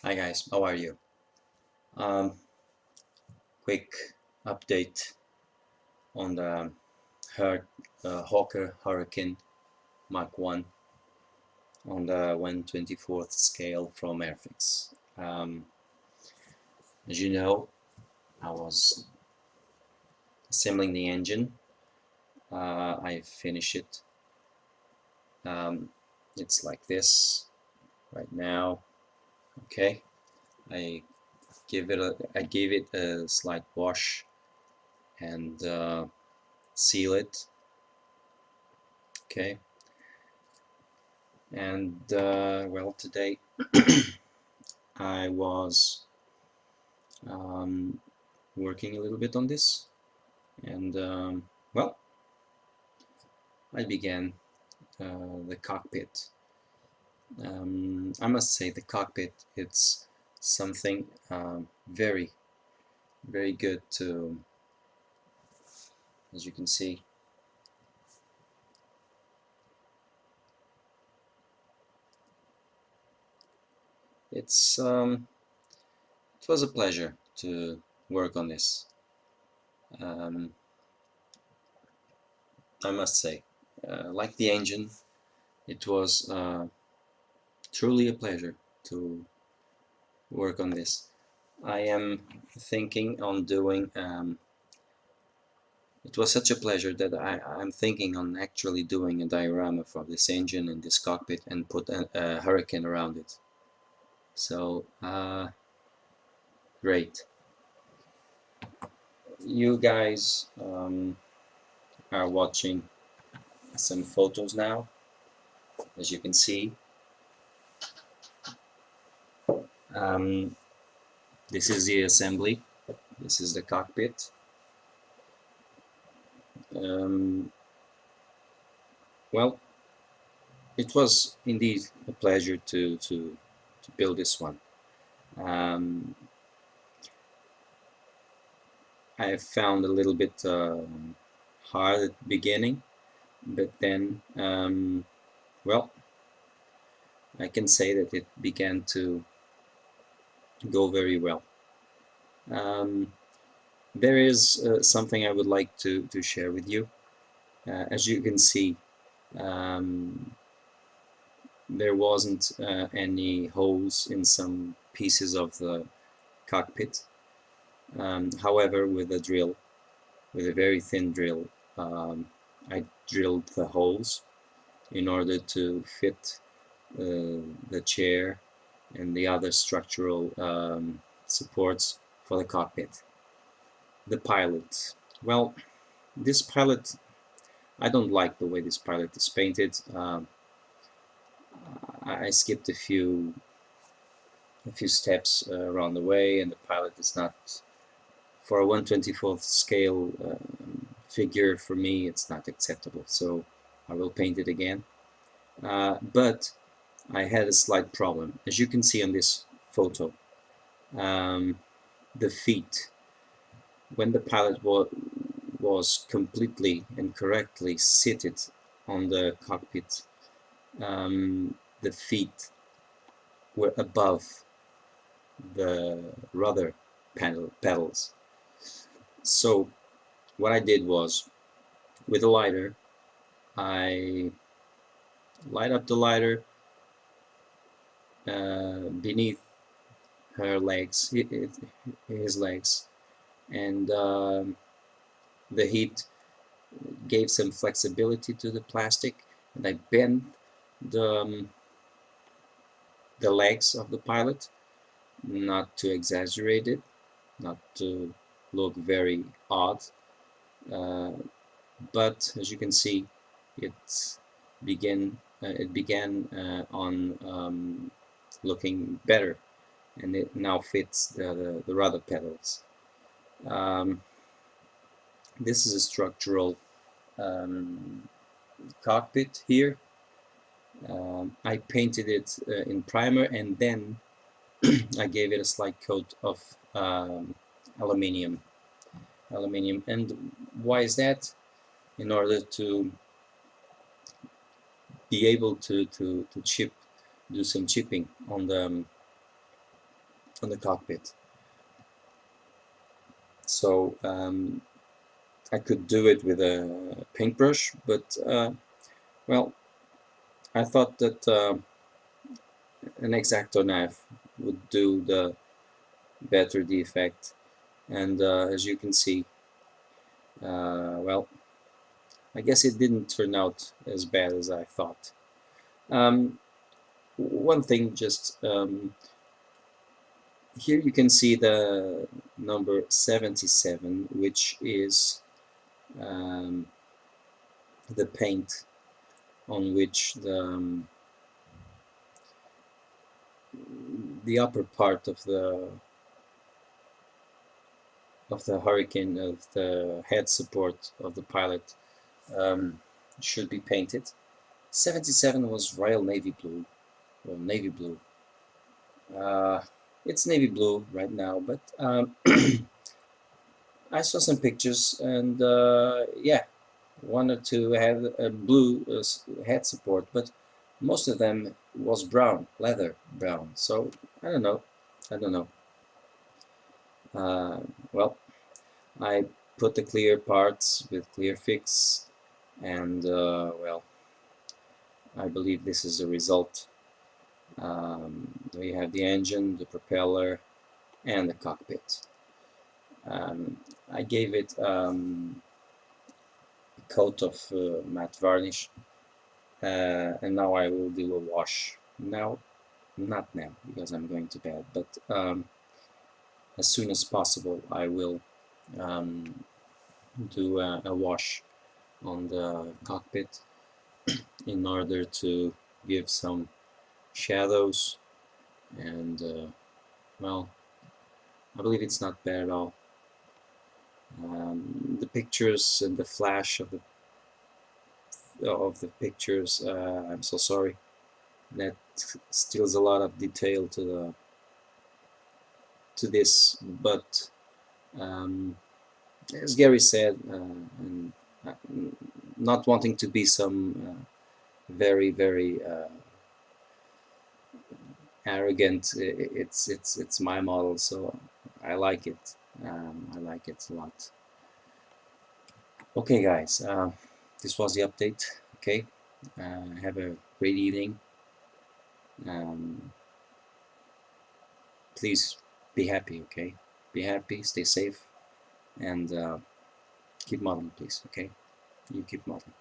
Hi guys, how are you? Um, Quick update on the Hawker Hurricane Mark 1 on the 1/24th scale from Airfix. As you know, I was assembling the engine. I finished it. Um, it's like this right now. Okay, I I gave it a slight wash and seal it. Okay. And well, today I was um, working a little bit on this, and well, I began the cockpit. I must say the cockpit, it's something very, very good to, as you can see. It's it was a pleasure to work on this. Um, I must say, like the engine, it was truly a pleasure to work on this. I am thinking on doing it was such a pleasure that I'm thinking on actually doing a diorama for this engine and this cockpit and put a hurricane around it. So great. You guys are watching some photos now, as you can see. Um, this is the assembly. This is the cockpit. Well, it was indeed a pleasure to build this one. I found a little bit hard at the beginning, but then, well, I can say that it began to go very well. There is something I would like to share with you. As you can see, um, there wasn't any holes in some pieces of the cockpit. However, with a drill, with a very thin drill, I drilled the holes in order to fit the chair and the other structural supports for the cockpit. The pilot. Well, this pilot, I don't like the way this pilot is painted. I skipped a few steps around the way, and the pilot is not, for a 1/24th scale figure, for me it's not acceptable, so I will paint it again. But I had a slight problem. As you can see on this photo, the feet, when the pilot was completely and correctly seated on the cockpit, the feet were above the rudder pedals. So what I did was, with a lighter, I light up the lighter beneath her legs, his legs, and the heat gave some flexibility to the plastic, and I bent the legs of the pilot, not to exaggerate it, not to look very odd, but as you can see, it began on looking better, and it now fits the rudder pedals. This is a structural cockpit here. I painted it in primer, and then I gave it a slight coat of aluminium. And why is that? In order to be able to do some chipping on the the cockpit. So I could do it with a paintbrush, but well, I thought that an X-Acto knife would do the better the effect, and as you can see, well, I guess it didn't turn out as bad as I thought. One thing, just here you can see the number 77, which is the paint on which the upper part of the hurricane, of the head support of the pilot, should be painted. 77 was Royal Navy blue, or navy blue. It's navy blue right now, but I saw some pictures, and yeah, one or two had a blue head support, but most of them was brown, leather brown. So I don't know. Well, I put the clear parts with Airfix, and well, I believe this is the result. We have the engine, the propeller, and the cockpit. I gave it a coat of matte varnish, and now I will do a wash. Now, not now because I'm going to bed, but as soon as possible I will do a wash on the cockpit in order to give some shadows, and well, I believe it's not bad at all. The pictures and the flash of the pictures, I'm so sorry, that steals a lot of detail to this, but as Gary said, and not wanting to be some very arrogant, it's my model, so I like it. I like it a lot. Okay, guys, this was the update. Okay, have a great evening. Please be happy. Okay, be happy, stay safe, and keep modeling, please. Okay, you keep modeling.